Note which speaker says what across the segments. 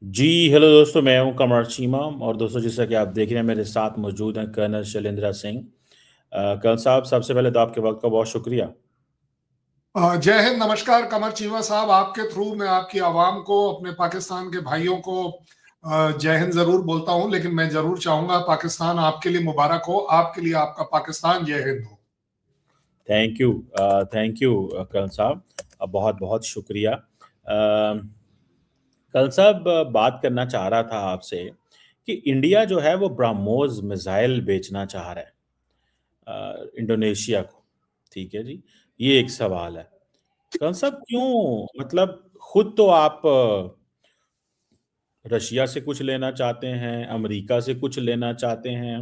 Speaker 1: जी, hello दोस्तों, मैं हूं कमर चीमा और दोस्तों जैसा कि आप देख रहे हैं मेरे साथ मौजूद हैं कर्नल शैलेंद्र सिंह। कर्नल साहब सबसे पहले तो आपके वक्त का बहुत शुक्रिया।
Speaker 2: जय हिंद। नमस्कार कमर चीमा साहब, आपके थ्रू मैं आपकी आवाम को, अपने पाकिस्तान के भाइयों को जय हिंद जरूर बोलता हूं, लेकिन मैं जरूर चाहूंगा पाकिस्तान आपके लिए मुबारक हो, आपके लिए आपका पाकिस्तान जय हिंद हो।
Speaker 1: Thank you. Thank you colonel साहब। बहुत बहुत शुक्रिया। कर्नल साहब, बात करना चाह रहा था आपसे कि इंडिया जो है वो ब्रह्मोस मिसाइल बेचना चाह रहा है इंडोनेशिया को। ठीक है जी, ये एक सवाल है। कर्नल साहब क्यों, मतलब खुद तो आप रशिया से कुछ लेना चाहते हैं, अमेरिका से कुछ लेना चाहते हैं,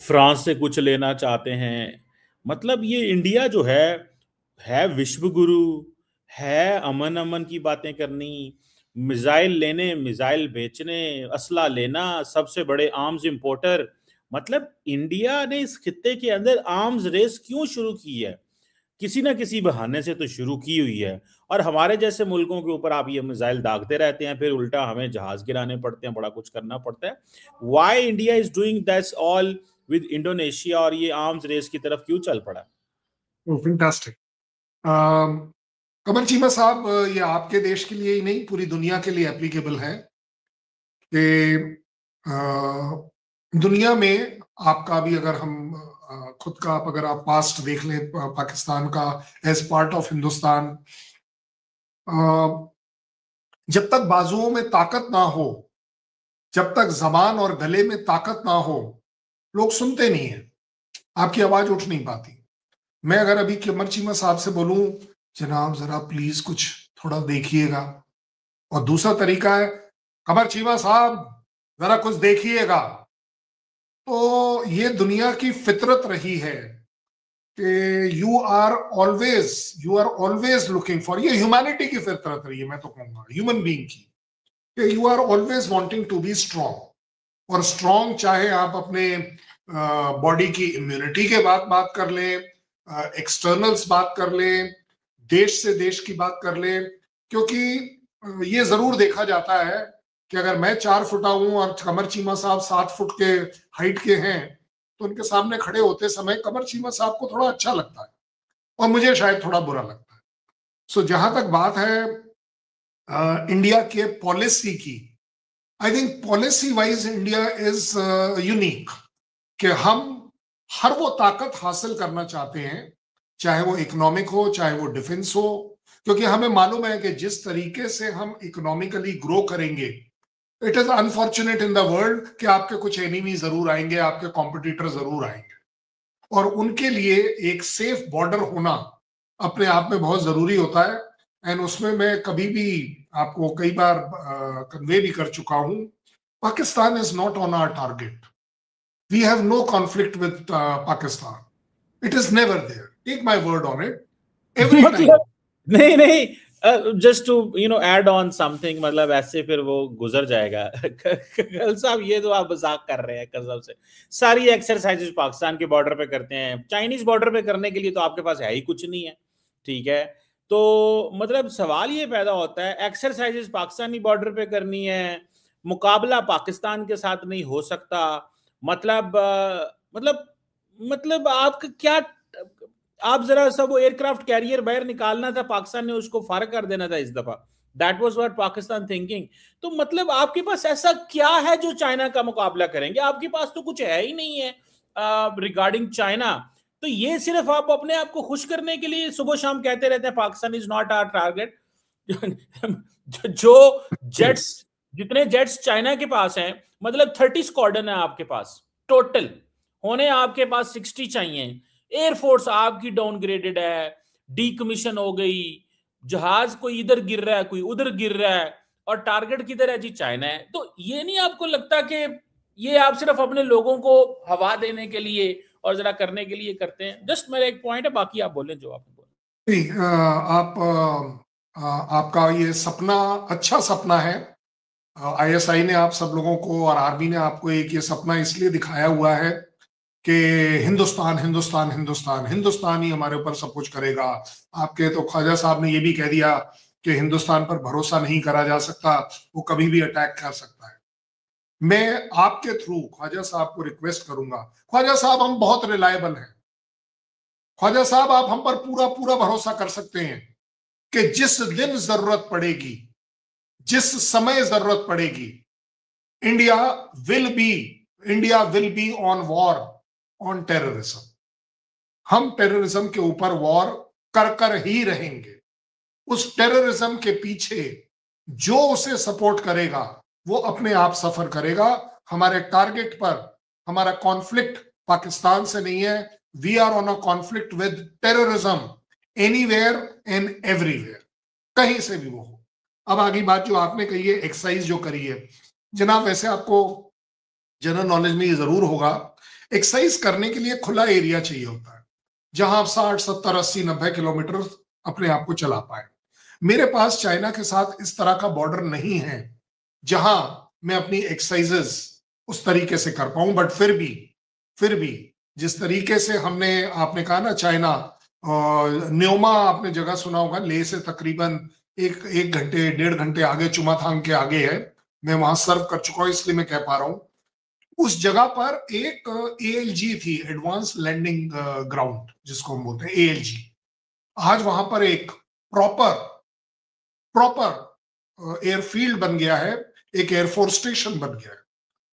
Speaker 1: फ्रांस से कुछ लेना चाहते हैं। मतलब ये इंडिया जो है विश्व गुरु, है अमन अमन की बातें करनी, मिसाइल लेने, मिसाइल बेचने, असला लेना, सबसे बड़े आर्म्स इंपोर्टर। मतलब इंडिया ने इस खित्ते के अंदर आर्म्स रेस क्यों शुरू की है? किसी ना किसी बहाने से तो शुरू की हुई है। और हमारे जैसे मुल्कों के ऊपर आप ये मिसाइल दागते रहते हैं, फिर उल्टा हमें जहाज गिराने पड़ते हैं, बड़ा कुछ करना पड़ता है। Why India is doing that's all with Indonesia, और ये आर्म्स रेस की तरफ क्यों चल पड़ा?
Speaker 2: फैंटास्टिक। कमर चीमा साहब, ये आपके देश के लिए ही नहीं, पूरी दुनिया के लिए एप्लीकेबल है कि दुनिया में आपका भी, अगर हम खुद का, अगर आप पास्ट देख लें पाकिस्तान का एज पार्ट ऑफ हिंदुस्तान, जब तक बाजुओं में ताकत ना हो, जब तक जबान और गले में ताकत ना हो, लोग सुनते नहीं है, आपकी आवाज उठ नहीं पाती। मैं अगर अभी कमर चीमा साहब से बोलूं, जनाब जरा प्लीज कुछ थोड़ा देखिएगा, और दूसरा तरीका है, कमर चीमा साहब जरा कुछ देखिएगा, तो ये दुनिया की फितरत रही है कि you are always looking for, ये ह्यूमैनिटी की फितरत रही है, मैं तो कहूंगा ह्यूमन बीइंग की, कि you are always wanting to be strong. और स्ट्रांग चाहे आप अपने बॉडी की इम्यूनिटी के बात कर लें, एक्सटर्नल्स बात कर लें, देश से देश की बात कर लें, क्योंकि ये जरूर देखा जाता है कि अगर मैं 4 फुटा हूं और कमर चीमा साहब 7 फुट के हाइट के हैं, तो उनके सामने खड़े होते समय कमर चीमा साहब को थोड़ा अच्छा लगता है और मुझे शायद थोड़ा बुरा लगता है। सो जहां तक बात है इंडिया के पॉलिसी की, I think policy wise India is unique, कि हम हर वो ताकत हासिल करना चाहते हैं, चाहे वो इकोनॉमिक हो, चाहे वो डिफेंस हो, क्योंकि हमें मालूम है कि जिस तरीके से हम इकोनॉमिकली ग्रो करेंगे, it is unfortunate in the world कि आपके कुछ एनिमी जरूर आएंगे, आपके कॉम्पिटिटर जरूर आएंगे, और उनके लिए एक सेफ बॉर्डर होना अपने आप में बहुत जरूरी होता है। एंड उसमें मैं कभी भी आपको कई बार कन्वे भी कर चुका हूं, Pakistan is not on our target. We have no conflict with Pakistan, it is never there, take my word on it, every time.
Speaker 1: मतलब नहीं नहीं, just to add on something, मतलब ऐसे फिर वो गुजर जाएगा। कल साहब ये तो आप मजाक कर रहे हैं कसम से। सारी एक्सरसाइजेस पाकिस्तान के बॉर्डर पे करते हैं, चाइनीज बॉर्डर पे करने के लिए तो आपके पास है ही कुछ नहीं है। ठीक है, तो मतलब सवाल ये पैदा होता है, एक्सरसाइजेस पाकिस्तानी बॉर्डर पे करनी है, मुकाबला पाकिस्तान के साथ नहीं हो सकता। मतलब मतलब आपका क्या, आप जरा सब वो एयरक्राफ्ट कैरियर बाहर निकालना था, पाकिस्तान ने उसको फार कर देना था इस दफा। That was what Pakistan thinking. तो मतलब आपके पास ऐसा क्या है जो चाइना का मुकाबला करेंगे? आपके पास तो कुछ है ही नहीं है रिगार्डिंग चाइना। तो ये सिर्फ आप अपने आप को खुश करने के लिए सुबह शाम कहते रहते हैं Pakistan is not our target. जो जेट्स, जितने जेट्स चाइना के पास हैं, मतलब 30 स्क्वाड्रन है आपके पास टोटल, होने आपके पास 60 चाहिए। एयरफोर्स आपकी डाउनग्रेडेड है, डीकमीशन हो गई, जहाज कोई इधर गिर रहा है, कोई उधर गिर रहा है, और टारगेट किधर है जी? चाइना है। तो ये नहीं आपको लगता कि ये आप सिर्फ अपने लोगों को हवा देने के लिए और जरा करने के लिए करते हैं? जस्ट मेरा एक पॉइंट है, बाकी आप बोलें जो आप बोले।
Speaker 2: नहीं, आपका ये सपना अच्छा सपना है। आईएसआई ने आप सब लोगों को और आर्मी ने आपको एक ये सपना इसलिए दिखाया हुआ है कि हिंदुस्तान हिंदुस्तान हिंदुस्तान हिंदुस्तान ही हमारे ऊपर सब कुछ करेगा। आपके तो ख्वाजा साहब ने ये भी कह दिया कि हिंदुस्तान पर भरोसा नहीं करा जा सकता, वो कभी भी अटैक कर सकता है। मैं आपके थ्रू ख्वाजा साहब को रिक्वेस्ट करूंगा, ख्वाजा साहब हम बहुत रिलायबल हैं, ख्वाजा साहब आप हम पर पूरा पूरा भरोसा कर सकते हैं कि जिस दिन जरूरत पड़ेगी, जिस समय जरूरत पड़ेगी, India will be on war on terrorism. हम टेररिज्म के ऊपर वॉर कर ही रहेंगे। उस टेररिज्म के पीछे जो उसे सपोर्ट करेगा वो अपने आप सफर करेगा। हमारे टारगेट पर हमारा कॉन्फ्लिक्ट पाकिस्तान से नहीं है, we are on a conflict with terrorism anywhere and everywhere, कहीं से भी वो हो। अब आगे बात जो आपने कही है, एक्सरसाइज जो करी है जनाब, वैसे आपको जनरल नॉलेज में ये जरूर होगा, एक्सरसाइज करने के लिए खुला एरिया चाहिए होता है जहां आप 60, 70, 80, 90 किलोमीटर अपने आप को चला पाए। मेरे पास चाइना के साथ इस तरह का बॉर्डर नहीं है जहां मैं अपनी एक्सरसाइजेस उस तरीके से कर पाऊं, बट फिर भी जिस तरीके से हमने, आपने कहा ना चाइना, न्योमा आपने जगह सुना होगा, ले से तकरीबन एक घंटे 1.5 घंटे आगे, चुमाथांग के आगे है। मैं वहां सर्व कर चुका हूं इसलिए मैं कह पा रहा हूं। उस जगह पर एक ALG थी, एडवांस लैंडिंग ग्राउंड जिसको हम बोलते हैं ALG। आज वहां पर एक प्रॉपर एयरफील्ड बन गया है, एक एयरफोर्स स्टेशन बन गया है।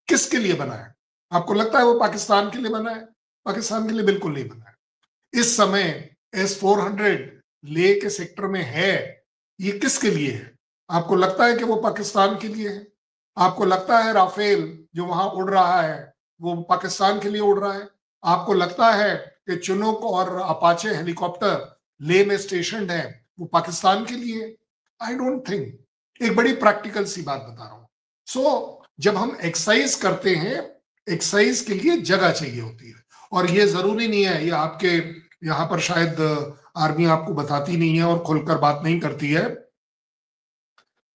Speaker 2: किसके लिए बना है? आपको लगता है वो पाकिस्तान के लिए बना है? पाकिस्तान के लिए बिल्कुल नहीं बना है। इस समय S-400 ले के सेक्टर में है, ये किसके लिए है? आपको लगता है कि वो पाकिस्तान के लिए है? आपको लगता है राफेल जो वहां उड़ रहा है वो पाकिस्तान के लिए उड़ रहा है? आपको लगता है कि चुनुक और अपाचे हेलीकॉप्टर ले में स्टेशन है वो पाकिस्तान के लिए? I don't think. एक बड़ी प्रैक्टिकल सी बात बता रहा हूं। सो जब हम एक्सरसाइज करते हैं, एक्सरसाइज के लिए जगह चाहिए होती है, और ये जरूरी नहीं है, ये आपके यहां पर शायद आर्मी आपको बताती नहीं है और खुलकर बात नहीं करती है।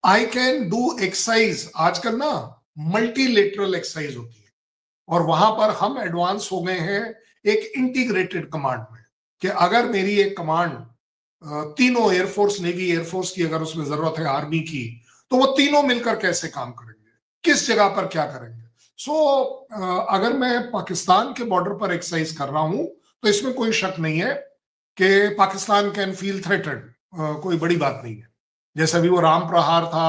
Speaker 2: आई कैन डू एक्सरसाइज, आजकल ना मल्टीलेटरल एक्सरसाइज होती है, और वहां पर हम एडवांस हो गए हैं एक इंटीग्रेटेड कमांड में, कि अगर मेरी एक कमांड तीनों एयरफोर्स, नेवी एयरफोर्स की अगर उसमें जरूरत है, आर्मी की, तो वो तीनों मिलकर कैसे काम करेंगे, किस जगह पर क्या करेंगे। अगर मैं पाकिस्तान के बॉर्डर पर एक्सरसाइज कर रहा हूं तो इसमें कोई शक नहीं है कि पाकिस्तान कैन फील थ्रेटेड, कोई बड़ी बात नहीं है। जैसे अभी वो राम प्रहार था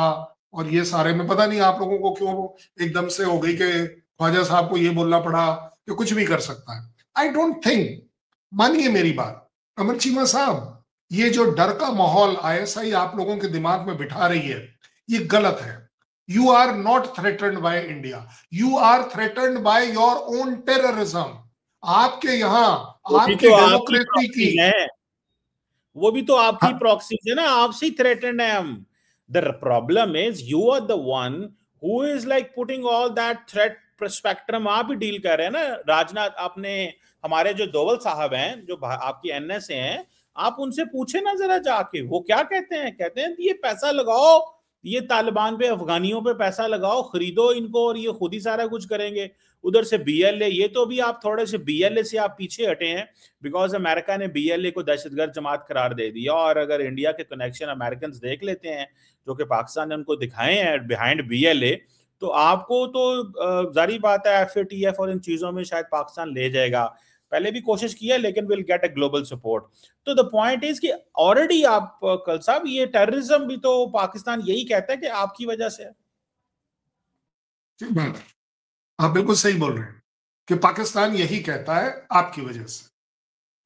Speaker 2: और ये सारे में पता नहीं आप लोगों को क्यों एकदम से हो गई कि ख्वाजा साहब को ये बोलना पड़ा कि कुछ भी कर सकता है। आई डोंट थिंक, मानिए मेरी बात अमर चीमा साहब, ये जो डर का माहौल ISI आप लोगों के दिमाग में बिठा रही है, ये गलत है। You are not threatened by India. You are threatened by your own terrorism. आपके यहाँ आपकी डेमोक्रेसी की
Speaker 1: है, वो भी तो आपकी प्रॉक्सी है ना, आपसे थ्रेटेंड है हम। The problem is you are the one who is like putting all that threat spectrum. आप ही डील कर रहे हैं ना। राजनाथ, आपने हमारे जो दोवल साहब हैं जो आपकी NSA हैं, आप उनसे पूछे ना जरा जाके, वो क्या कहते हैं? कहते हैं ये पैसा लगाओ, ये तालिबान पे, अफगानियों पे पैसा लगाओ, खरीदो इनको और ये खुद ही सारा कुछ करेंगे। उधर से BLA, ये तो भी आप थोड़े से BLA से आप पीछे हटे हैं, बिकॉज अमेरिका ने BLA को दहशतगर्द जमात करार दे दिया। और अगर इंडिया के कनेक्शन अमेरिकन देख लेते हैं जो कि पाकिस्तान ने उनको दिखाए हैं बिहाइंड BLA, तो आपको तो जारी बात है FATF और इन चीजों में शायद पाकिस्तान ले जाएगा। पहले भी कोशिश की है लेकिन will get a global support. तो द पॉइंट इज कि ऑलरेडी आप कल साहब, ये टेररिज्म भी तो पाकिस्तान यही कहता है कि आपकी वजह से है।
Speaker 2: ठीक बात, आप बिल्कुल सही बोल रहे हैं कि पाकिस्तान यही कहता है आपकी वजह से,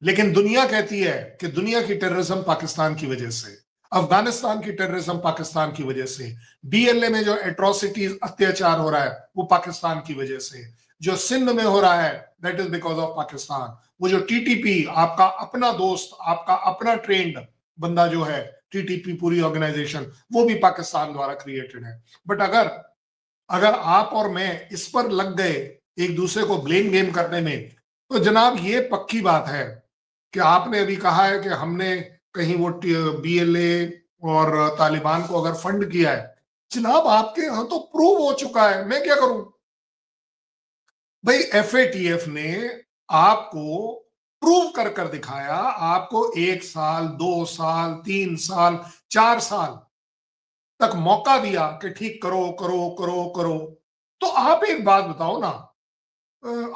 Speaker 2: लेकिन दुनिया कहती है कि दुनिया की टेररिज्म पाकिस्तान की वजह से, अफगानिस्तान की टेररिज्म पाकिस्तान की वजह से, BLA में जो एट्रोसिटीज, अत्याचार हो रहा है वो पाकिस्तान की वजह से, जो सिंध में हो रहा है that is because of Pakistan. वो जो TTP, आपका अपना दोस्त, आपका अपना ट्रेंड बंदा जो है, TTP पूरी ऑर्गेनाइजेशन, वो भी पाकिस्तान द्वारा क्रिएटेड है। बट अगर आप और मैं इस पर लग गए एक दूसरे को ब्लेम गेम करने में, तो जनाब ये पक्की बात है कि आपने अभी कहा है कि हमने कहीं वो BLA और तालिबान को अगर फंड किया है, जनाब आपके यहां तो प्रूव हो चुका है, मैं क्या करूं भाई। FATF ने आपको प्रूव कर दिखाया, आपको 1 साल, 2 साल, 3 साल, 4 साल तक मौका दिया कि ठीक करो करो करो करो। तो आप एक बात बताओ ना,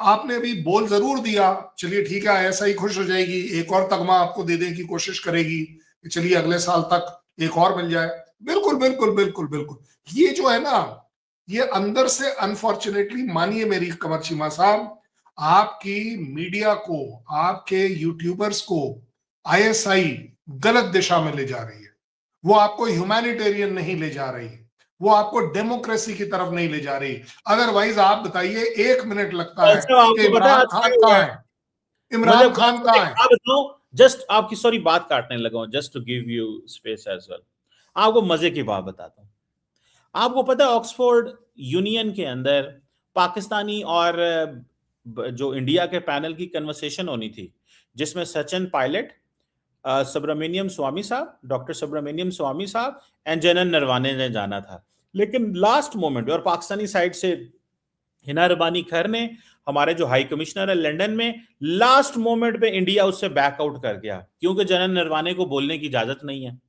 Speaker 2: आपने अभी बोल जरूर दिया, चलिए ठीक है, ऐसा ही खुश हो जाएगी, एक और तगमा आपको दे देने की कोशिश करेगी कि चलिए अगले साल तक एक और मिल जाए। बिल्कुल बिल्कुल बिल्कुल बिल्कुल। ये जो है ना, ये अंदर से अनफॉर्चुनेटली, मानिए मेरी कमर चीमा साहब, आपकी मीडिया को, आपके यूट्यूबर्स को आईएसआई गलत दिशा में ले जा रही है। वो आपको ह्यूमैनिटेरियन नहीं ले जा रही, वो आपको डेमोक्रेसी की तरफ नहीं ले जा रही। अदरवाइज आप बताइए, 1 मिनट लगता है कि इमरान खान कहाँ है, इमरान खान कहाँ है।
Speaker 1: आप बताओ, जस्ट आपकी सॉरी बात काटने लगा हूं, just to give you space as well. आपको मजे की बात बताता हूं। आपको पता है ऑक्सफोर्ड यूनियन के अंदर पाकिस्तानी और जो इंडिया के पैनल की कन्वर्सेशन होनी थी, जिसमें सचिन पायलट, सुब्रमण्यम स्वामी साहब, डॉक्टर सुब्रमण्यम स्वामी साहब एंड जनरल नरवाने ने जाना था। लेकिन लास्ट मोमेंट, और पाकिस्तानी साइड से हिना रबानी खैर ने, हमारे जो हाई कमिश्नर है लंदन में, लास्ट मोमेंट पे इंडिया उससे बैकआउट कर गया, क्योंकि जनरल नरवाने को बोलने की इजाजत नहीं है,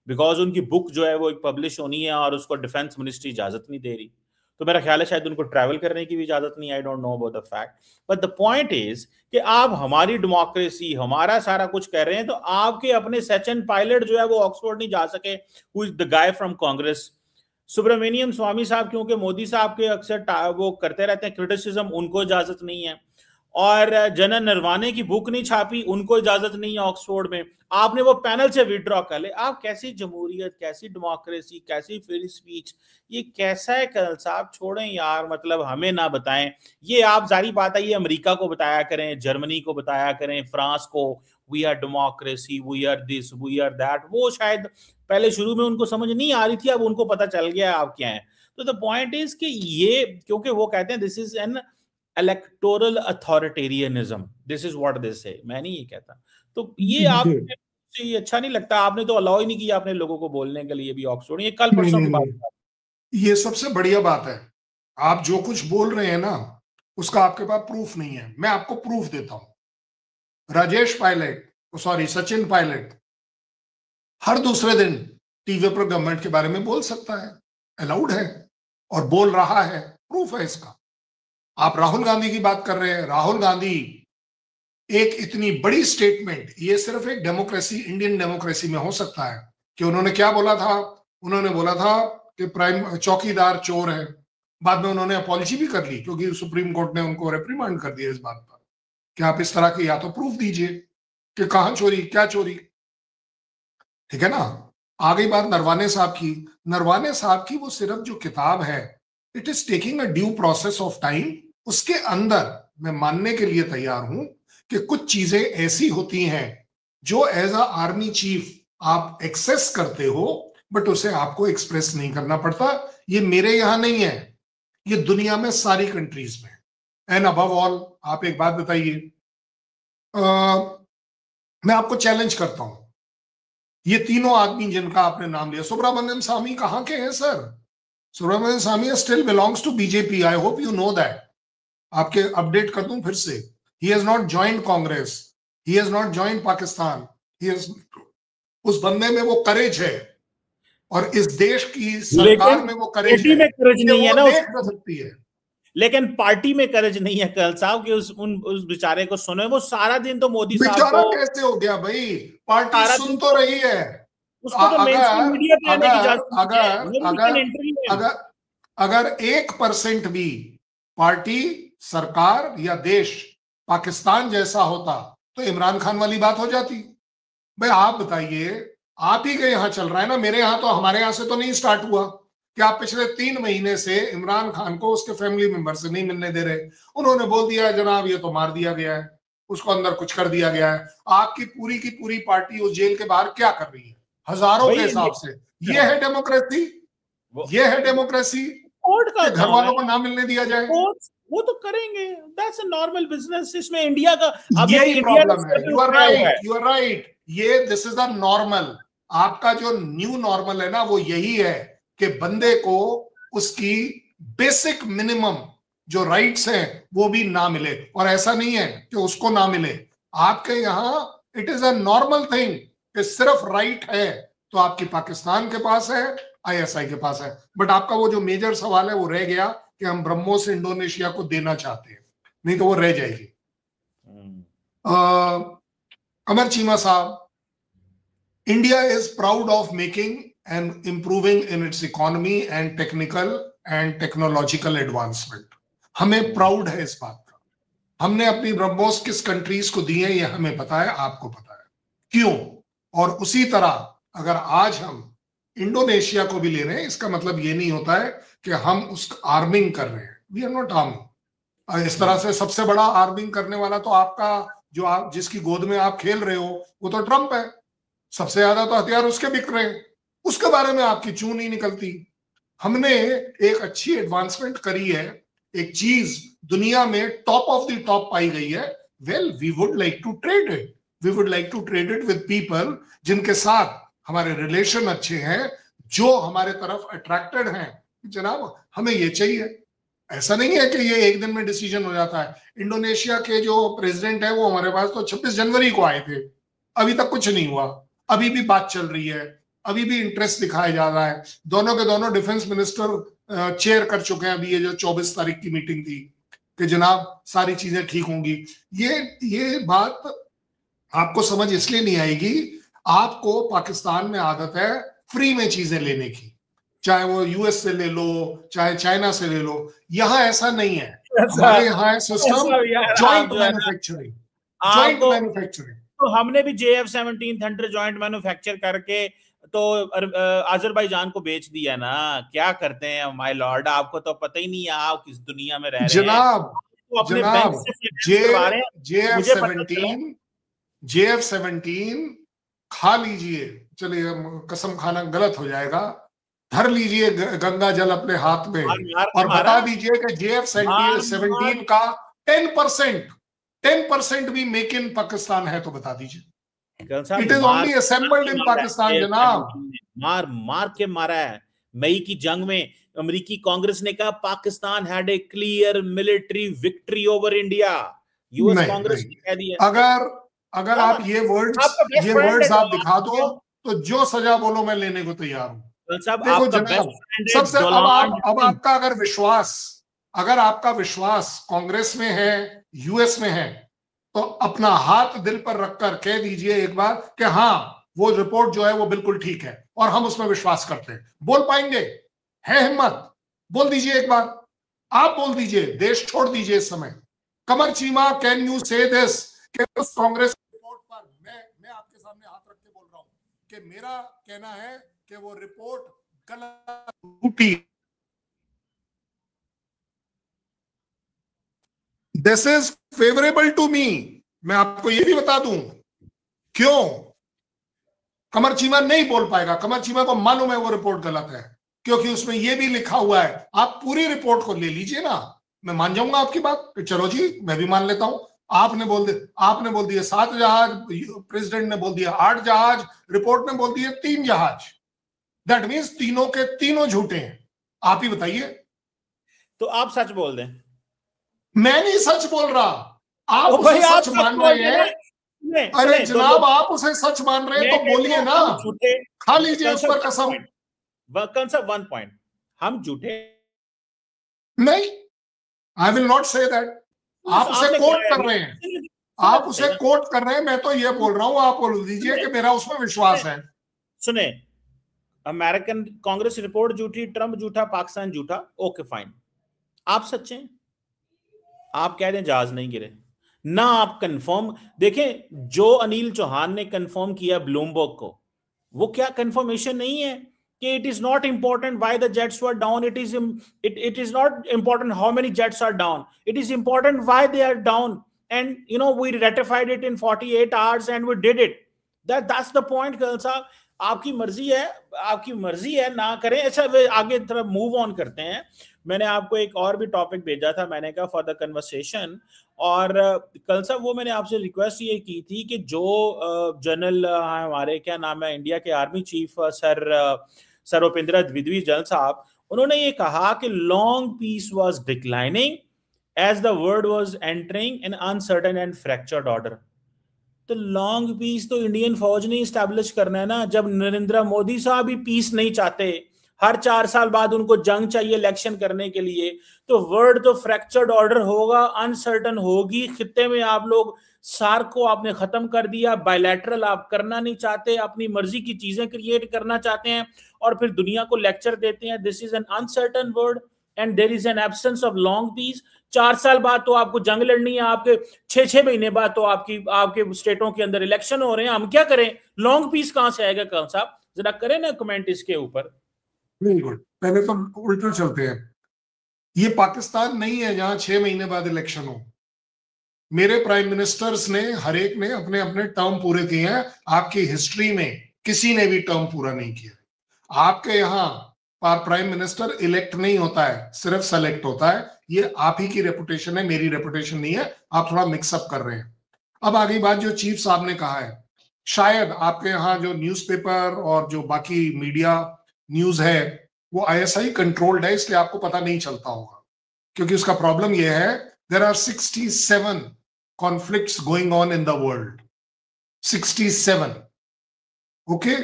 Speaker 1: बिकॉज उनकी बुक जो है वो एक पब्लिश होनी है और उसको डिफेंस मिनिस्ट्री इजाजत नहीं दे रही। तो मेरा ख्याल है शायद उनको ट्रैवल करने की भी इजाजत नहीं, I don't know about the fact, but the point is कि आप हमारी डेमोक्रेसी, हमारा सारा कुछ कर रहे हैं, तो आपके अपने सचिन पायलट जो है वो ऑक्सफोर्ड नहीं जा सके, who is the guy from Congress. Subramanian Swamy साहब, क्योंकि मोदी साहब के अक्सर वो करते रहते हैं क्रिटिसिज्म, उनको इजाजत नहीं है। और जनरल नरवाने की बुक नहीं छापी, उनको इजाजत नहीं है ऑक्सफोर्ड में। आपने वो पैनल से विड्रॉ कर ले। आप कैसी जमहूरियत, कैसी डेमोक्रेसी, कैसी फ्री स्पीच, ये कैसा है कर्नल साहब? छोड़ें यार, मतलब हमें ना बताएं। ये आप जारी बात है, ये अमेरिका को बताया करें, जर्मनी को बताया करें, फ्रांस को, we are democracy, we are this, we are that. वो शायद पहले शुरू में उनको समझ नहीं आ रही थी, अब उनको पता चल गया आप क्या है। तो द पॉइंट इज कि ये, क्योंकि वो कहते हैं this is N electoral authoritarianism, this is what they से, मैं नहीं ये कहता। तो ये आप ये अच्छा नहीं लगता, आपने तो अलाउ ही नहीं किया अपने लोगों को बोलने के लिए भी ऑक्सफोर्ड। ये कल परसों की बात,
Speaker 2: ये सबसे बढ़िया बात है। आप जो कुछ बोल रहे हैं ना, उसका आपके पास प्रूफ नहीं है, मैं आपको प्रूफ देता हूं। राजेश पायलट, सॉरी सचिन पायलट, हर दूसरे दिन टीवी पर गवर्नमेंट के बारे में बोल सकता है, अलाउड है, और बोल रहा है, प्रूफ है इसका। आप राहुल गांधी की बात कर रहे हैं, राहुल गांधी एक इतनी बड़ी स्टेटमेंट, ये सिर्फ एक डेमोक्रेसी, इंडियन डेमोक्रेसी में हो सकता है कि उन्होंने क्या बोला था। उन्होंने बोला था कि प्राइम चौकीदार चोर है। बाद में उन्होंने अपॉलजी भी कर ली, क्योंकि सुप्रीम कोर्ट ने उनको रिप्रीमांड कर दिया इस बात पर कि आप इस तरह के या तो प्रूफ दीजिए कि कहां चोरी, क्या चोरी, ठीक है ना। आ गई बात नरवाने साहब की। नरवाने साहब की वो सिर्फ जो किताब है, it is taking a due process of time. उसके अंदर मैं मानने के लिए तैयार हूं कि कुछ चीजें ऐसी होती हैं जो एज अ आर्मी चीफ आप एक्सेस करते हो, बट उसे आपको एक्सप्रेस नहीं करना पड़ता। ये मेरे यहां नहीं है, ये दुनिया में सारी कंट्रीज में। एंड अबव ऑल, आप एक बात बताइए, मैं आपको चैलेंज करता हूं, ये तीनों आदमी जिनका आपने नाम लिया, सुब्रमण्यम स्वामी कहां के हैं sir? Subramanian Swamy still belongs to BJP, I hope you know that. आपके अपडेट कर दूं फिर से, he has not joined Congress, he has not joined Pakistan, he has, उस बंदे में वो करेज है, और इस देश की सरकार में वो करेज है,
Speaker 1: नहीं है ना,
Speaker 2: देख सकती है।
Speaker 1: लेकिन पार्टी में करेज नहीं है कर्नल साहब कि उस बेचारे को सुने। वो सारा दिन तो मोदी साहब
Speaker 2: बेचारा कैसे हो गया भाई? पार्टी सुन तो रही है
Speaker 1: उसको, तो मेनस्ट्रीम मीडिया पे आने की
Speaker 2: अगर अगर 1% भी पार्टी, सरकार या देश पाकिस्तान जैसा होता तो इमरान खान वाली बात हो जाती। भाई आप बताइए, आप ही के यहां चल रहा है ना, मेरे यहां तो, हमारे यहां से तो नहीं स्टार्ट हुआ कि आप पिछले 3 महीने से इमरान खान को उसके फैमिली मेंबर से नहीं मिलने दे रहे। उन्होंने बोल दिया जनाब ये तो मार दिया गया है, उसको अंदर कुछ कर दिया गया है। आपकी पूरी की पूरी पार्टी उस जेल के बाहर क्या कर रही है, हजारों के हिसाब से। ये है डेमोक्रेसी, ये है डेमोक्रेसी, घर वालों को ना मिलने दिया जाए।
Speaker 1: वो तो करेंगे, दैट्स अ नॉर्मल बिजनेस। इसमें इंडिया का अब
Speaker 2: यही प्रॉब्लम है। You are right, you are right, ये दिस इज द नॉर्मल। आपका जो न्यू नॉर्मल है ना, वो यही है कि बंदे को उसकी बेसिक मिनिमम जो राइट्स हैं वो भी ना मिले। और ऐसा नहीं है कि उसको ना मिले, आपके यहां it is a normal thing कि सिर्फ राइट है तो आपकी पाकिस्तान के पास है, आईएसआई के पास है। बट आपका वो जो मेजर सवाल है वो रह गया कि हम ब्रह्मोस इंडोनेशिया को देना चाहते हैं, नहीं तो वो रह जाएगी। अमर चीमा साहब, India is proud of making and improving in its economy and technical and technological advancement. हमें प्राउड है इस बात का। हमने अपनी ब्रह्मोस किस कंट्रीज को दी है ये हमें पता है, आपको पता है क्यों। और उसी तरह अगर आज हम इंडोनेशिया को भी ले रहे हैं, इसका मतलब ये नहीं होता है कि हम उस आर्मिंग कर रहे हैं। We are not arming. इस तरह से सबसे बड़ा आर्मिंग करने वाला तो आपका जो आप जिसकी गोद में आप खेल रहे हो वो तो ट्रंप है। सबसे ज्यादा तो हथियार उसके बिक रहे हैं, उसके बारे में आपकी चूं नहीं निकलती। हमने एक अच्छी एडवांसमेंट करी है, एक चीज दुनिया में टॉप ऑफ द टॉप पाई गई है। Well, we would like to trade it, we would like to trade it with people जिनके साथ हमारे रिलेशन अच्छे हैं, जो हमारे तरफ अट्रैक्टेड हैं। जनाब हमें ये चाहिए। ऐसा नहीं है कि ये एक दिन में डिसीजन हो जाता है। इंडोनेशिया के जो प्रेसिडेंट है वो हमारे पास तो 26 जनवरी को आए थे, अभी तक कुछ नहीं हुआ। अभी भी बात चल रही है, अभी भी इंटरेस्ट दिखाया जा रहा है। दोनों के दोनों डिफेंस मिनिस्टर चेयर कर चुके हैं अभी ये जो 24 तारीख की मीटिंग थी कि जनाब सारी चीजें ठीक होंगी। ये बात आपको समझ इसलिए नहीं आएगी, आपको पाकिस्तान में आदत है फ्री में चीजें लेने की, चाहे वो यूएस से ले लो चाहे चाइना से ले लो। यहां ऐसा नहीं है। हमारे यहाँ है system joint manufacturing, joint manufacturing.
Speaker 1: तो हमने भी JF-17 थंडर जॉइंट मैन्युफैक्चर करके तो अजरबैजान को बेच दिया ना। क्या करते हैं माय लॉर्ड, आपको तो जनाब, पता ही नहीं है आप किस दुनिया में रह रहे हैं।
Speaker 2: जनाब JF-17 खा लीजिए, चलिए कसम खाना गलत हो जाएगा, धर लीजिए गंगा जल अपने हाथ में और बता दीजिए कि JF-17 का 10% भी मेक इन पाकिस्तान है तो बता दीजिए। It is only assembled in Pakistan जनाब।
Speaker 1: मार के मारा है। मई की जंग में अमेरिकी कांग्रेस ने कहा Pakistan had a clear military victory over India. US Congress ने कह दिया।
Speaker 2: अगर आप ये वर्ड्स आप दिखा दो तो जो सजा बोलो मैं लेने को तैयार हूं। देखो जनाब, सबसे अब आपका अगर आपका विश्वास कांग्रेस में है, यूएस में है, तो अपना हाथ दिल पर रखकर कह दीजिए एक बार कि हाँ वो रिपोर्ट जो है वो बिल्कुल ठीक है और हम उसमें विश्वास करते हैं। बोल पाएंगे? है हिम्मत? बोल दीजिए एक बार, आप बोल दीजिए, देश छोड़ दीजिए इस समय। कमर चीमा, कैन यू से दिस कि उस कांग्रेस रिपोर्ट पर मैं आपके सामने हाथ रख के बोल रहा हूं कि मेरा कहना है कि वो रिपोर्ट गलत, झूठी। This is favourable to me. मैं आपको ये भी बता दूं क्यों कमर चीमा नहीं बोल पाएगा। कमर चीमा को मालूम है वो रिपोर्ट गलत है, क्योंकि उसमें ये भी लिखा हुआ है। आप पूरी रिपोर्ट को ले लीजिए ना, मैं मान जाऊंगा आपकी बात। चलो जी, मैं भी मान लेता हूं। आपने बोल दिया 7 जहाज, प्रेसिडेंट ने बोल दिया 8 जहाज, रिपोर्ट ने बोल दिया 3 जहाज। दैट मीन्स तीनों के तीनों झूठे हैं। आप ही बताइए।
Speaker 1: तो आप सच बोल दें।
Speaker 2: मैं नहीं सच बोल रहा, आप उसे सच मान रहे हैं। अरे जनाब, आप उसे सच मान रहे हैं तो बोलिए ना, खा लीजिए उस पर कसम।
Speaker 1: वन पॉइंट, हम झूठे
Speaker 2: नहीं, I will not say that. आप उसे कोट कर रहे हैं, आप उसे कोट कर रहे हैं। मैं तो ये बोल रहा हूं, आप बोल दीजिए कि मेरा उसमें विश्वास है।
Speaker 1: सुने, अमेरिकन कांग्रेस रिपोर्ट झूठी, ट्रंप झूठा, पाकिस्तान झूठा, ओके फाइन। आप सच्चे हैं, आप कह दें जहाज नहीं गिरे ना। आप कंफर्म देखें, जो अनिल चौहान ने कंफर्म किया ब्लूमबर्ग को, वो क्या कंफर्मेशन नहीं है कि it is not important why the jets were down, it is not important how many jets are down, it is important why they are down, and you know we ratified it in 48 hours and we did it. That's the point गर्ल साहब। आपकी मर्जी है ना करें। अच्छा, आगे थोड़ा मूव ऑन करते हैं। मैंने आपको एक और भी टॉपिक भेजा था, मैंने कहा फॉर द कन्वर्सेशन, और कल साहब वो मैंने आपसे रिक्वेस्ट ये की थी कि जो जनरल हमारे क्या नाम है इंडिया के army chief sir Upendra Dwivedi general साहब, उन्होंने ये कहा कि long peace was declining as the world was entering in uncertain and fractured order. तो लॉन्ग पीस तो इंडियन फौज ने स्टैब्लिश करना है ना। जब नरेंद्र मोदी साहब भी पीस नहीं चाहते, हर 4 साल बाद उनको जंग चाहिए इलेक्शन करने के लिए, तो वर्ल्ड तो फ्रैक्चर्ड ऑर्डर होगा, अनसर्टन होगी। खित्ते में आप लोग सार्क को आपने खत्म कर दिया, बायलैटरल आप करना नहीं चाहते, अपनी मर्जी की चीजें क्रिएट करना चाहते हैं, और फिर दुनिया को लेक्चर देते हैं this is an uncertain world and there is an absence of long peace. 4 साल बाद तो आपको जंग लड़नी है, आपके 6-6 महीने बाद तो आपके स्टेटों के अंदर इलेक्शन हो रहे हैं, हम क्या करें? लॉन्ग पीस कहां से आएगा? कौन साहब जरा करें ना कमेंट इसके ऊपर।
Speaker 2: Very good. पहले तो उल्टा चलते हैं, ये पाकिस्तान नहीं है जहां 6 महीने बाद इलेक्शन हो। मेरे प्राइम मिनिस्टर्स ने हर एक ने अपने अपने टर्म पूरे किए हैं। आपकी हिस्ट्री में किसी ने भी टर्म पूरा नहीं किया। आपके यहाँ प्राइम मिनिस्टर इलेक्ट नहीं होता है, सिर्फ सेलेक्ट होता है। ये आप ही की रेपुटेशन है, मेरी रेपुटेशन नहीं है। आप थोड़ा मिक्सअप कर रहे हैं। अब आगे बात जो चीफ साहब ने कहा है, शायद आपके यहाँ जो न्यूज़पेपर और जो बाकी मीडिया न्यूज है वो ISI कंट्रोल्ड है, इसलिए आपको पता नहीं चलता होगा। क्योंकि उसका प्रॉब्लम यह है, there are 67 conflicts going on in the world. 67. Okay?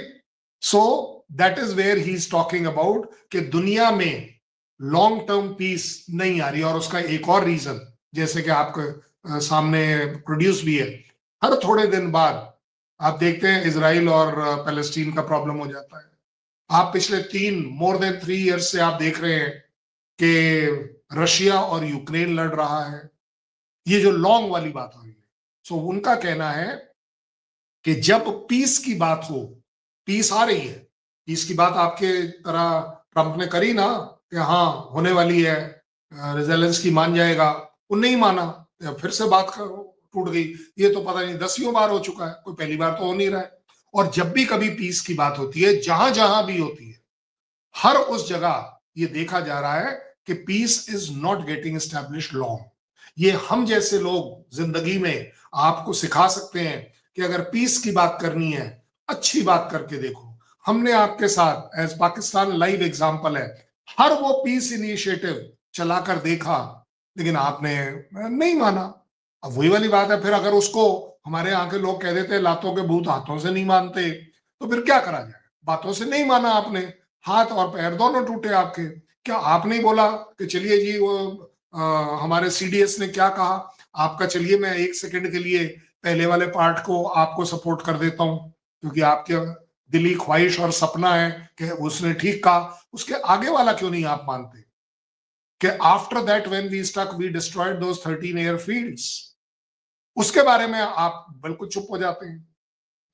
Speaker 2: So that is where he is talking about कि दुनिया में लॉन्ग टर्म पीस नहीं आ रही। और उसका एक और रीजन, जैसे कि आपके सामने प्रोड्यूस भी है, हर थोड़े दिन बाद आप देखते हैं इजराइल और पैलेस्टीन का प्रॉब्लम हो जाता है। आप पिछले मोर देन 3 ईयर्स से आप देख रहे हैं कि रशिया और यूक्रेन लड़ रहा है। ये जो लॉन्ग वाली बात हो रही है, सो उनका कहना है कि जब पीस की बात हो, पीस आ रही है, पीस की बात आपके तरह ट्रंप ने करी ना कि हाँ होने वाली है, ज़ेलेंस्की मान जाएगा, वो नहीं माना, फिर से बात टूट गई। ये तो पता नहीं 10वीं बार हो चुका है, कोई पहली बार तो हो नहीं रहा है। और जब भी कभी पीस की बात होती है, जहां जहां भी होती है, हर उस जगह ये देखा जा रहा है कि peace is not getting established long. ये हम जैसे लोग जिंदगी में आपको सिखा सकते हैं कि अगर पीस की बात करनी है, अच्छी बात करके देखो। हमने आपके साथ एज पाकिस्तान लाइव एग्जांपल है, हर वो पीस इनिशिएटिव चलाकर देखा, लेकिन आपने नहीं माना। अब वही वाली बात है, फिर अगर उसको हमारे यहाँ के लोग कह देते हैं लातों के भूत हाथों से नहीं मानते, तो फिर क्या करा जाए? बातों से नहीं माना आपने, हाथ और पैर दोनों टूटे आपके। क्या आपने बोला कि चलिए जी वो हमारे CDS ने क्या कहा आपका, चलिए मैं 1 सेकंड के लिए पहले वाले पार्ट को आपको सपोर्ट कर देता हूं क्योंकि आपके दिली ख्वाहिश और सपना है कि उसने ठीक कहा। उसके आगे वाला क्यों नहीं आप मानते कि after that when we stuck we destroyed those 13 airfields, उसके बारे में आप बिल्कुल चुप हो जाते हैं।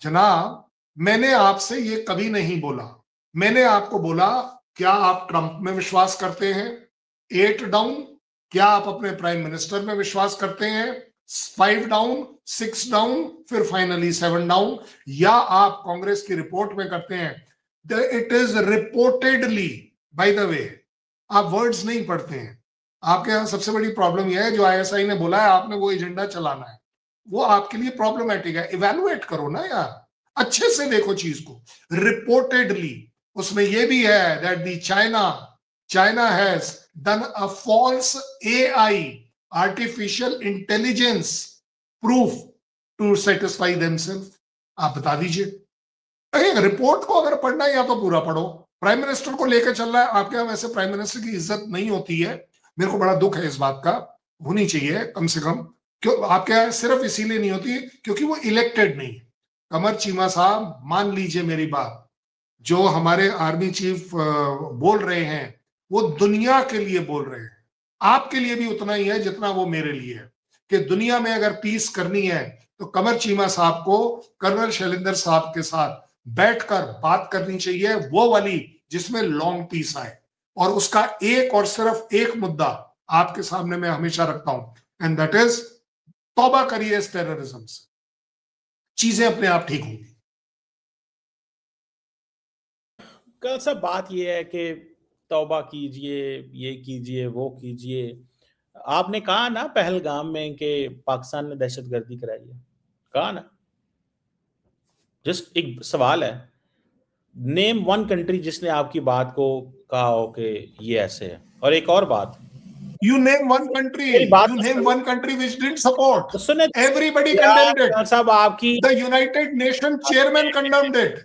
Speaker 2: जनाब, मैंने आपसे ये कभी नहीं बोला। मैंने आपको बोला क्या आप ट्रंप में विश्वास करते हैं? 8 डाउन। क्या आप अपने प्राइम मिनिस्टर में विश्वास करते हैं? 5 डाउन, 6 डाउन, फिर फाइनली 7 डाउन। या आप कांग्रेस की रिपोर्ट में करते हैं? It is reportedly, by the way, आप वर्ड्स नहीं पढ़ते हैं। आपके यहाँ सबसे बड़ी प्रॉब्लम यह है, जो ISI ने बोला है आपने वो एजेंडा चलाना है, वो आपके लिए प्रॉब्लमेटिक है। इवैल्यूएट करो ना यार, अच्छे से देखो चीज को। रिपोर्टेडली उसमें यह भी है that the China has done a false AI artificial intelligence proof to satisfy themselves. आप बता दीजिए। रिपोर्ट को अगर पढ़ना है या तो पूरा पढ़ो। प्राइम मिनिस्टर को लेकर चल रहा है आपके यहाँ, वैसे प्राइम मिनिस्टर की इज्जत नहीं होती है। मेरे को बड़ा दुख है इस बात का, होनी चाहिए कम से कम। क्यों आपके यहाँ सिर्फ इसीलिए नहीं होती क्योंकि वो इलेक्टेड नहीं। कमर चीमा साहब, मान लीजिए मेरी बात, जो हमारे आर्मी चीफ बोल रहे हैं वो दुनिया के लिए बोल रहे हैं। आपके लिए भी उतना ही है जितना वो मेरे लिए है कि दुनिया में अगर पीस करनी है तो कमर चीमा साहब को कर्नल शैलेंद्र साहब के साथ बैठकर बात करनी चाहिए, वो वाली जिसमें लॉन्ग पीस आए। और उसका एक और सिर्फ एक मुद्दा आपके सामने मैं हमेशा रखता हूं, एंड दैट इज तौबा करिए इस टेररिज्म से, चीजें अपने आप ठीक होंगी।
Speaker 1: कल सब बात यह है कि तौबा कीजिए, ये कीजिए, वो कीजिए। आपने कहा ना पहलगाम में कि पाकिस्तान ने दहशतगर्दी कराई है, कहा ना। जस्ट एक सवाल है, नेम 1 कंट्री जिसने आपकी बात को कहा हो कि ये ऐसे है। और एक और बात,
Speaker 2: You name one country. You name one country which didn't support. Everybody condemned it.
Speaker 1: साहब आपकी
Speaker 2: The United Nations chairman condemned it.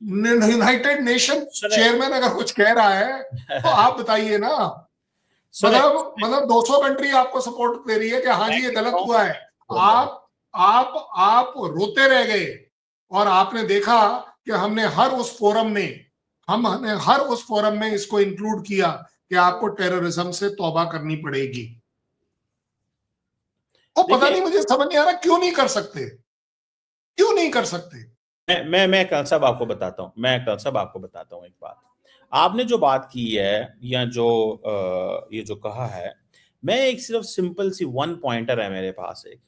Speaker 2: United nation chairman अगर कुछ कह रहा है तो आप बताइए ना। मतलब 200 कंट्री आपको सपोर्ट दे रही है कि हाँ जी ये गलत हुआ है, आप रोते रह गए। और आपने देखा कि हमने हर उस फोरम में इसको इंक्लूड किया कि आपको टेररिज्म से तौबा करनी पड़ेगी। और पता नहीं, मुझे समझ नहीं आ रहा क्यों नहीं कर सकते, क्यों नहीं कर सकते।
Speaker 1: मैं कल सब आपको बताता हूं एक बात। आपने जो बात की है या जो ये जो कहा है, मैं एक सिर्फ सिंपल सी वन पॉइंटर है मेरे पास एक।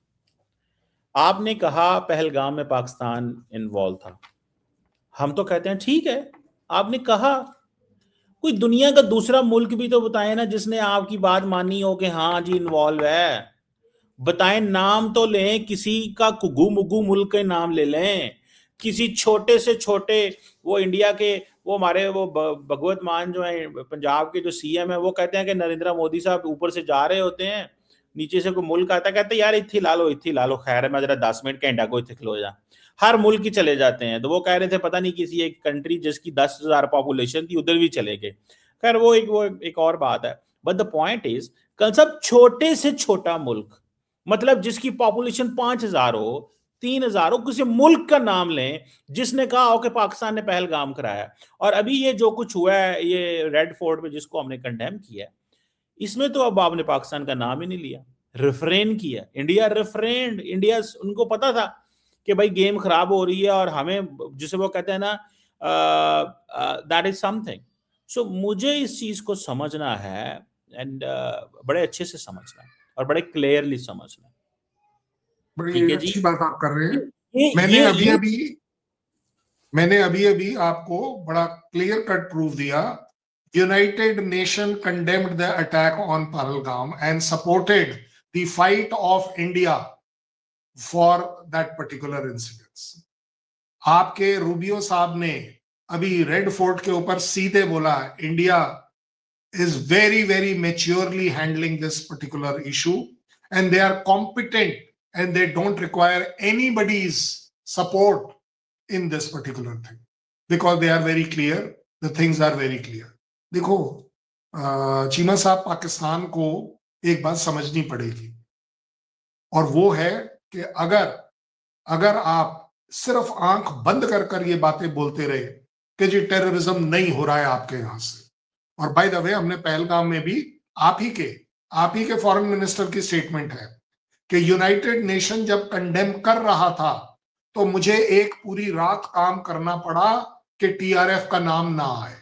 Speaker 1: आपने कहा पहलगाम में पाकिस्तान इन्वॉल्व था, हम तो कहते हैं ठीक है। आपने कहा कोई दुनिया का दूसरा मुल्क भी तो बताए ना जिसने आपकी बात मानी हो कि हाँ जी इन्वॉल्व है। बताएं, नाम तो लें, किसी का कुगू मुगू मुल्क के नाम ले लें, किसी छोटे से छोटे। वो इंडिया के वो हमारे वो भगवत मान जो है पंजाब के जो सीएम है, वो कहते हैं कि नरेंद्र मोदी साहब ऊपर से जा रहे होते हैं, नीचे से कोई मुल्क आता है, कहते हैं यार इत्थे ला लो, खैर है मैं जरा 10 मिनट घंटा को इत्थे खलो जा। हर मुल्क ही चले जाते हैं। तो वो कह रहे थे पता नहीं किसी एक कंट्री जिसकी 10,000 पॉपुलेशन थी उधर भी चले गए। खैर वो एक और बात है। बट द पॉइंट इज, कल सब छोटे से छोटा मुल्क, मतलब जिसकी पॉपुलेशन 5,000 हो, 3,000 हो, किसी मुल्क का नाम लें जिसने कहा हो कि पाकिस्तान ने पहलगाम कराया। और अभी ये जो कुछ हुआ है ये रेड फोर्ट में जिसको हमने कंडेम किया है, इसमें तो अब आपने पाकिस्तान का नाम ही नहीं लिया, रिफ्रेन किया। इंडिया रिफ्रेंड, इंडिया उनको पता था कि भाई गेम खराब हो रही है और हमें, जिसे वो कहते हैं ना, दैट इज समथिंग। सो मुझे इस चीज को समझना है एंड बड़े अच्छे से समझना और बड़े क्लियरली समझना।
Speaker 2: बड़ी अच्छी बात आप कर रहे हैं। मैंने अभी आपको बड़ा क्लियर कट प्रूफ दिया। United nation condemned the attack on Pahalgam and supported the fight of India for that particular incidence. आपके रूबियो साहब ने अभी रेड फोर्ट के ऊपर सीधे बोला India is very maturely handling this particular issue and they are competent and they don't require anybody's support in this particular thing because they are very clear, the things are very clear. देखो चीमा साहब, पाकिस्तान को एक बात समझनी पड़ेगी और वो है कि अगर आप सिर्फ आंख बंद कर ये बातें बोलते रहे कि जी टेररिज्म नहीं हो रहा है आपके यहां से। और बाय द वे हमने पहलगाम में भी आप ही के फॉरेन मिनिस्टर की स्टेटमेंट है कि यूनाइटेड नेशन जब कंडेम कर रहा था तो मुझे एक पूरी रात काम करना पड़ा कि टीआरएफ का नाम ना आए।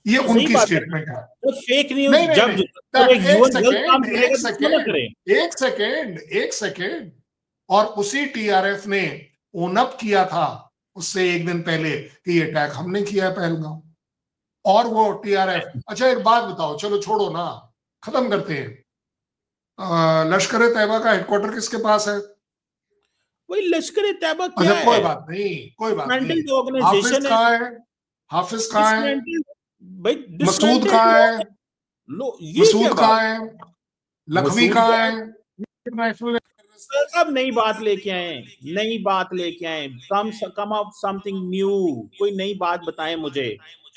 Speaker 2: ये उनकी स्टेटमेंट है।
Speaker 1: तो फेक न्यूज
Speaker 2: एक सेकेंड और उसी टीआरएफ ने ओन अप किया था उससे एक दिन पहले कि ये अटैक हमने किया है पहलगाम। और वो टीआरएफ, अच्छा एक बात बताओ, चलो छोड़ो ना, खत्म करते हैं। लश्कर तैयबा का हेडक्वार्टर किसके पास है?
Speaker 1: वही लश्कर तैयबा क्या है?
Speaker 2: कोई बात नहीं। हाफिज कहाँ है? मसूद कहाँ है? मसूद कहाँ है? लखवी कहाँ है?
Speaker 1: सब नई बात लेके आए, कम अप समथिंग न्यू, कोई नई बात बताएं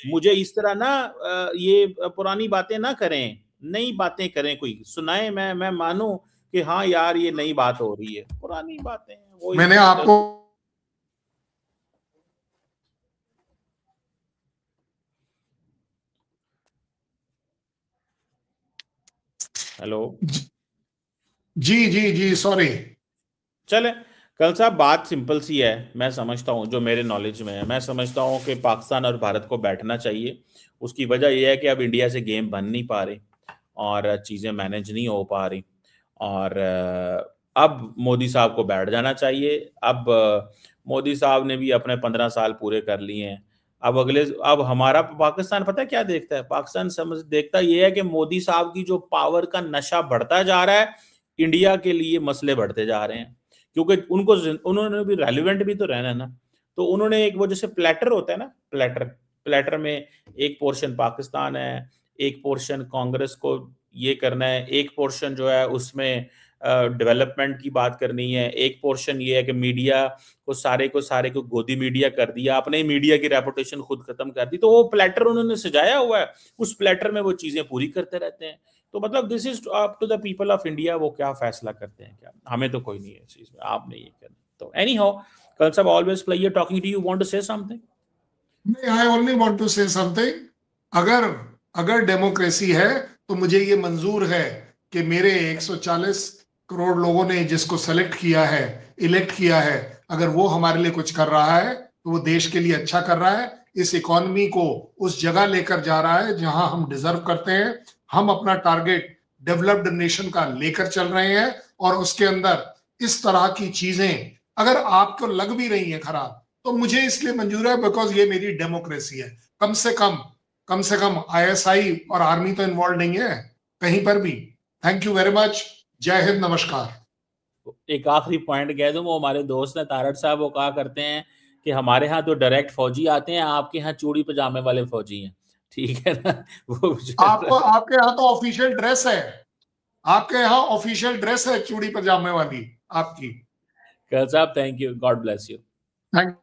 Speaker 1: मुझे इस तरह ना ये पुरानी बातें ना करें, नई बातें करें, कोई सुनाए, मैं मानूं कि हाँ यार ये नई बात हो रही है। पुरानी बातें वो
Speaker 2: मैंने आपको
Speaker 1: हेलो
Speaker 2: जी सॉरी।
Speaker 1: चले कल साहब, बात सिंपल सी है। मैं समझता हूँ, जो मेरे नॉलेज में है, मैं समझता हूँ कि पाकिस्तान और भारत को बैठना चाहिए। उसकी वजह यह है कि अब इंडिया से गेम बन नहीं पा रही और चीज़ें मैनेज नहीं हो पा रही और अब मोदी साहब को बैठ जाना चाहिए। अब मोदी साहब ने भी अपने 15 साल पूरे कर लिए हैं। अब हमारा पाकिस्तान पता है क्या देखता है? पाकिस्तान देखता ये है कि मोदी साहब की जो पावर का नशा बढ़ता जा रहा है, इंडिया के लिए मसले बढ़ते जा रहे हैं, क्योंकि उन्होंने भी रेलिवेंट भी तो रहना है ना। तो उन्होंने एक वो जैसे प्लेटर होता है ना, प्लेटर में एक पोर्शन पाकिस्तान है, एक पोर्शन कांग्रेस को ये करना है, एक पोर्शन जो है उसमें डेवलपमेंट की बात करनी है, एक पोर्शन ये है कि मीडिया को सारे को गोदी मीडिया कर दिया, अपने मीडिया की रेपुटेशन खुद खत्म कर दी, तो वो प्लेटर उन्होंने सजाया हुआ है, उस प्लेटर में वो चीजें पूरी करते रहते हैं। तो मतलब this is up to the people of India, वो क्या फैसला करते हैं, क्या हमें तो कोई नहीं है इस चीज में, आपने ये करना। तो एनी हाउ, कल साहब always pleasure talking to you, want to say something?
Speaker 2: I only want to say something, अगर अगर डेमोक्रेसी है तो मुझे ये मंजूर है कि मेरे 140 करोड़ लोगों ने जिसको सेलेक्ट किया है, इलेक्ट किया है, अगर वो हमारे लिए कुछ कर रहा है तो वो देश के लिए अच्छा कर रहा है, इस इकोनॉमी को उस जगह लेकर जा रहा है जहां हम डिजर्व करते हैं। हम अपना टारगेट डेवलप्ड नेशन का लेकर चल रहे हैं, और उसके अंदर इस तरह की चीजें अगर आपको लग भी रही हैं खराब, तो मुझे इसलिए मंजूर है बिकॉज ये मेरी डेमोक्रेसी है। कम से कम आईएसआई और आर्मी तो इन्वॉल्व नहीं है कहीं पर भी। थैंक यू वेरी मच, जय हिंद, नमस्कार।
Speaker 1: एक आखिरी पॉइंट कह दूं, वो हमारे दोस्त ने तारड़ साहब, वो कहा करते हैं कि हमारे यहाँ तो डायरेक्ट फौजी आते हैं, आपके यहाँ चूड़ी पजामे वाले फौजी हैं, ठीक है ना? वो
Speaker 2: आपके यहाँ तो ऑफिशियल ड्रेस है, आपके यहाँ ऑफिशियल ड्रेस है चूड़ी पजामे वाली आपकी।
Speaker 1: साहब thank you, God bless you.
Speaker 2: Thank